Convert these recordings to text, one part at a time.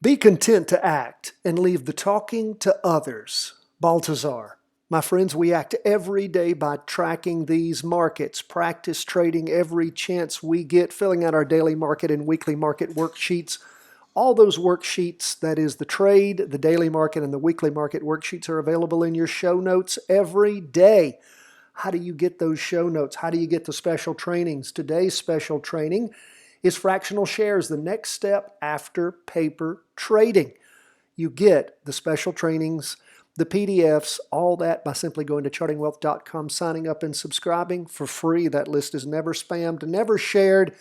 Be content to act and leave the talking to others. Baltasar. My friends, we act every day by tracking these markets, practice trading every chance we get, filling out our daily market and weekly market worksheets. All those worksheets, that is the trade, the daily market, and the weekly market worksheets, are available in your show notes every day. How do you get those show notes? How do you get the special trainings? Today's special training is fractional shares, the next step after paper trading. You get the special trainings, the PDFs, all that by simply going to chartingwealth.com, signing up and subscribing for free. That list is never spammed, never shared.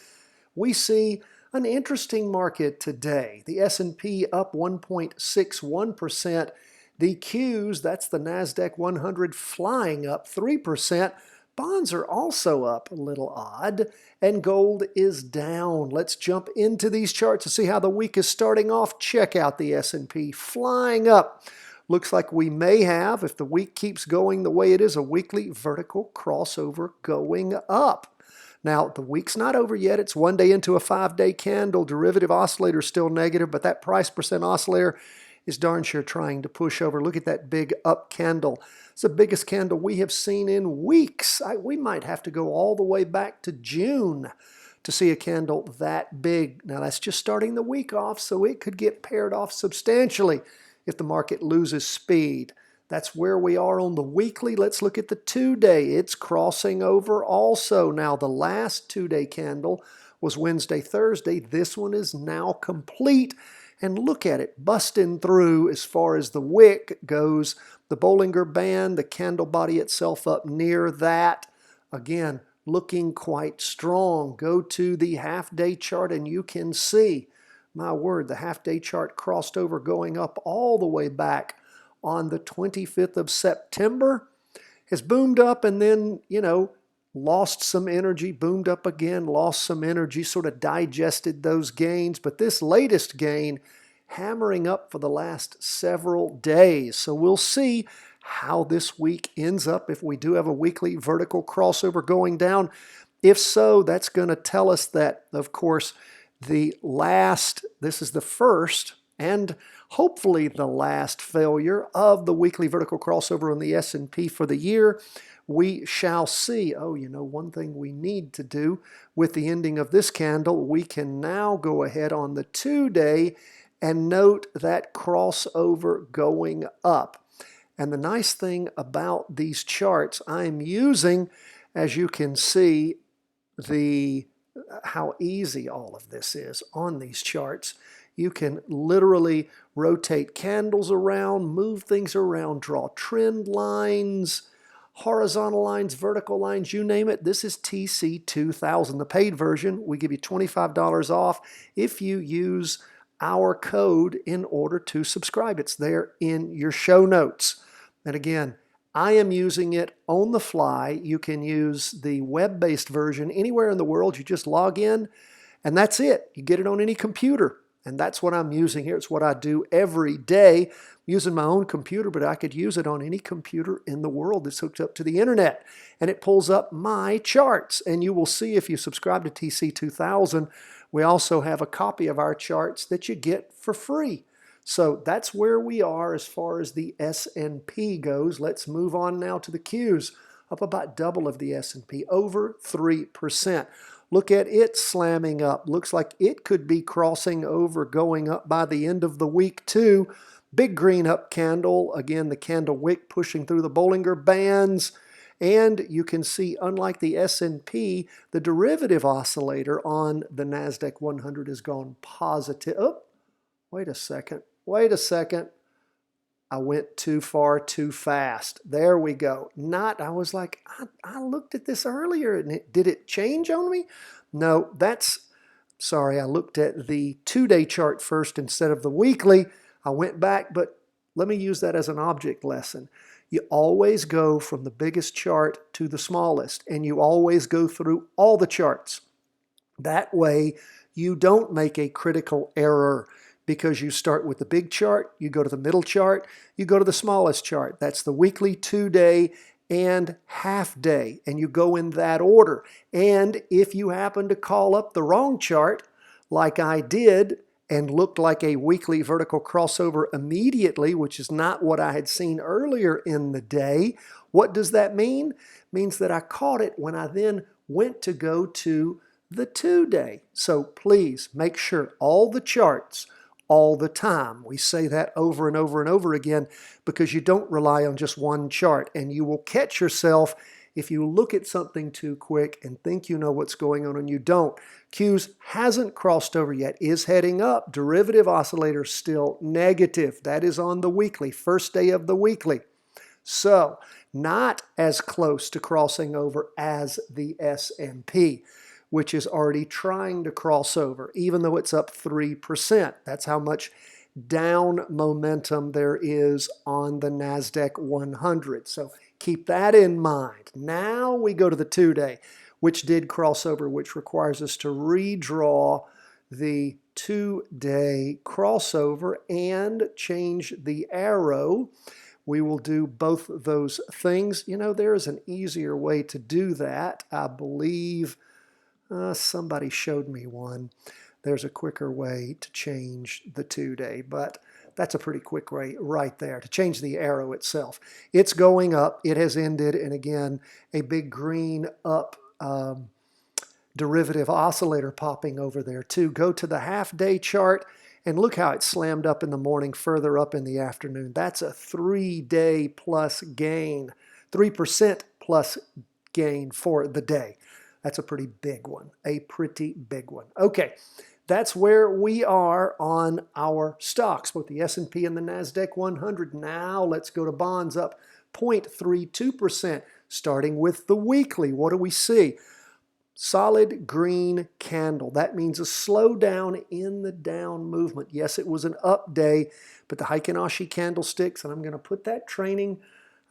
We see an interesting market today. The S&P up 1.61%. The Qs, that's the NASDAQ 100, flying up 3%. Bonds are also up a little odd, and gold is down. Let's jump into these charts to see how the week is starting off. Check out the S&P flying up. Looks like we may have, if the week keeps going the way it is, a weekly vertical crossover going up. Now, the week's not over yet. It's 1 day into a 5-day candle. Derivative oscillator is still negative, but that price percent oscillator is darn sure trying to push over. Look at that big up candle. It's the biggest candle we have seen in weeks. We might have to go all the way back to June to see a candle that big. Now, that's just starting the week off, so it could get paired off substantially if the market loses speed. That's where we are on the weekly. Let's look at the 2-day. It's crossing over also. Now, the last 2-day candle was Wednesday, Thursday. This one is now complete. And look at it, busting through as far as the wick goes. The Bollinger Band, the candle body itself up near that. Again, looking quite strong. Go to the half-day chart and you can see, my word, the half-day chart crossed over going up all the way back on the 25th of September. Has boomed up and then, lost some energy, boomed up again, lost some energy, sort of digested those gains. But this latest gain hammering up for the last several days. So we'll see how this week ends up if we do have a weekly vertical crossover going down. If so, that's going to tell us that, of course, this is the first and hopefully the last failure of the weekly vertical crossover on the S&P for the year. We shall see. One thing we need to do with the ending of this candle, we can now go ahead on the 2-day and note that crossover going up. And the nice thing about these charts, I'm using, as you can see, how easy all of this is on these charts. You can literally rotate candles around, move things around, draw trend lines, horizontal lines, vertical lines, you name it. This is TC2000, the paid version. We give you $25 off if you use our code in order to subscribe. It's there in your show notes. And again, I am using it on the fly. You can use the web-based version anywhere in the world. You just log in, and that's it. You get it on any computer. And that's what I'm using here. It's what I do every day. I'm using my own computer, but I could use it on any computer in the world that's hooked up to the internet. And it pulls up my charts. And you will see if you subscribe to TC2000, we also have a copy of our charts that you get for free. So that's where we are as far as the S&P goes. Let's move on now to the Qs. Up about double of the S&P, over 3%. Look at it slamming up. Looks like it could be crossing over, going up by the end of the week too. Big green up candle. Again, the candle wick pushing through the Bollinger Bands. And you can see, unlike the S&P, the derivative oscillator on the NASDAQ 100 has gone positive. Oh, wait a second. I went too far, too fast. There we go. I was like, I looked at this earlier and did it change on me? No, sorry, I looked at the 2-day chart first instead of the weekly. I went back, but let me use that as an object lesson. You always go from the biggest chart to the smallest, and you always go through all the charts. That way, you don't make a critical error, because you start with the big chart, you go to the middle chart, you go to the smallest chart. That's the weekly, 2-day, and half-day, and you go in that order. And if you happen to call up the wrong chart, like I did, and looked like a weekly vertical crossover immediately, which is not what I had seen earlier in the day. What does that mean? It means that I caught it when I then went to go to the 2-day. So please make sure all the charts all the time. We say that over and over and over again because you don't rely on just one chart, and you will catch yourself if you look at something too quick and think you know what's going on and you don't. Q's hasn't crossed over yet, is heading up. Derivative oscillator still negative. That is on the weekly, first day of the weekly. So not as close to crossing over as the S&P, which is already trying to cross over, even though it's up 3%. That's how much down momentum there is on the NASDAQ 100. So keep that in mind. Now we go to the 2-day, which did cross over, which requires us to redraw the 2-day crossover and change the arrow. We will do both of those things. You know, there is an easier way to do that. I believe somebody showed me one. There's a quicker way to change the 2-day, but that's a pretty quick way right there to change the arrow itself. It's going up. It has ended, and again, a big green up derivative oscillator popping over there too. Go to the half-day chart and look how it slammed up in the morning, further up in the afternoon. That's a 3-day plus gain, 3% plus gain for the day. That's a pretty big one, a pretty big one. Okay, that's where we are on our stocks, both the S&P and the NASDAQ 100. Now let's go to bonds, up 0.32%, starting with the weekly. What do we see? Solid green candle. That means a slowdown in the down movement. Yes, it was an up day, but the Heikin Ashi candlesticks, and I'm going to put that training,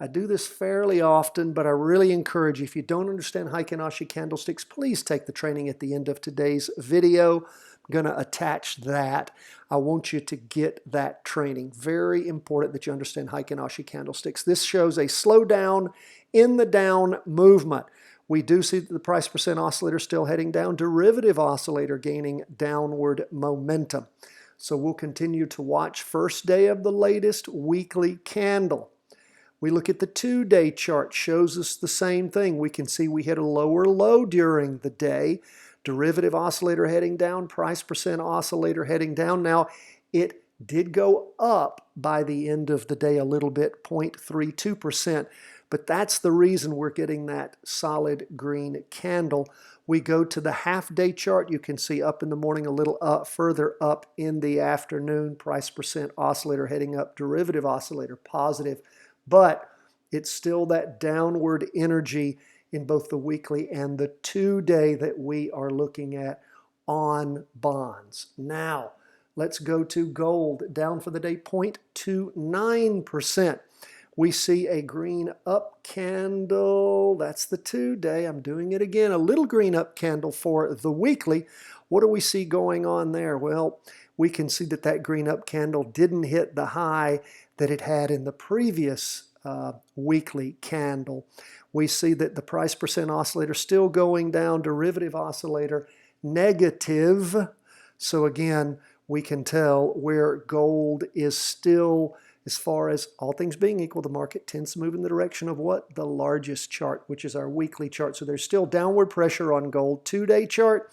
I do this fairly often, but I really encourage you, if you don't understand Heikin Ashi candlesticks, please take the training at the end of today's video. I'm going to attach that. I want you to get that training. Very important that you understand Heikin Ashi candlesticks. This shows a slowdown in the down movement. We do see that the price percent oscillator still heading down, derivative oscillator gaining downward momentum. So we'll continue to watch first day of the latest weekly candle. We look at the 2-day chart, shows us the same thing. We can see we hit a lower low during the day. Derivative oscillator heading down, price percent oscillator heading down. Now, it did go up by the end of the day a little bit, 0.32%, but that's the reason we're getting that solid green candle. We go to the half-day chart. You can see up in the morning, a little further up in the afternoon. Price percent oscillator heading up, derivative oscillator positive. But it's still that downward energy in both the weekly and the 2-day that we are looking at on bonds. Now, let's go to gold, down for the day 0.29%. We see a green up candle. That's the 2-day. I'm doing it again. A little green up candle for the weekly. What do we see going on there? Well, we can see that that green up candle didn't hit the high that it had in the previous weekly candle. We see that the price percent oscillator still going down, derivative oscillator negative. So again, we can tell where gold is still, as far as all things being equal, the market tends to move in the direction of what? The largest chart, which is our weekly chart. So there's still downward pressure on gold. 2-day chart,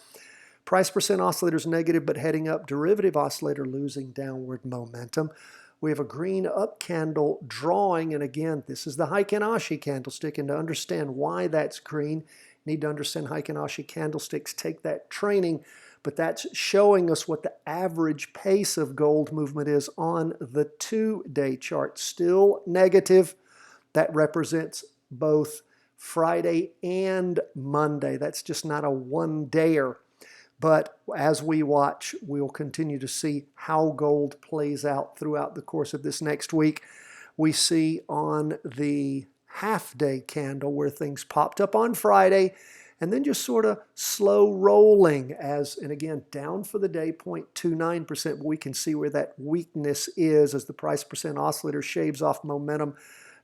price percent oscillator is negative but heading up, derivative oscillator losing downward momentum. We have a green up candle drawing, and again, this is the Heikin Ashi candlestick, and to understand why that's green, you need to understand Heikin Ashi candlesticks, take that training, but that's showing us what the average pace of gold movement is on the 2-day chart. Still negative. That represents both Friday and Monday. That's just not a one-dayer. But as we watch, we'll continue to see how gold plays out throughout the course of this next week. We see on the half-day candle where things popped up on Friday and then just sort of slow rolling as, and again, down for the day, 0.29%. We can see where that weakness is as the price percent oscillator shaves off momentum.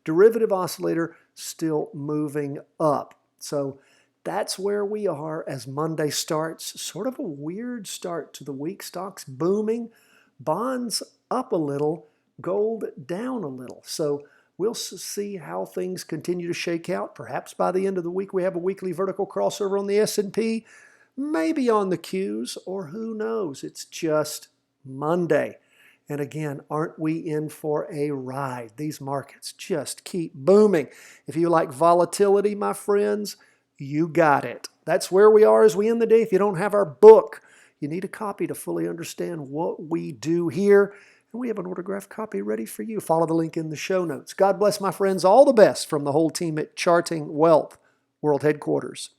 Derivative oscillator still moving up. So That's where we are as Monday starts. Sort of a weird start to the week. Stocks booming, bonds up a little, gold down a little. So we'll see how things continue to shake out. Perhaps by the end of the week we have a weekly vertical crossover on the S&P, maybe on the Qs, or who knows. It's just Monday. And again, aren't we in for a ride? These markets just keep booming. If you like volatility, my friends, you got it. That's where we are as we end the day. If you don't have our book, you need a copy to fully understand what we do here. And we have an autographed copy ready for you. Follow the link in the show notes. God bless, my friends. All the best from the whole team at Charting Wealth World Headquarters.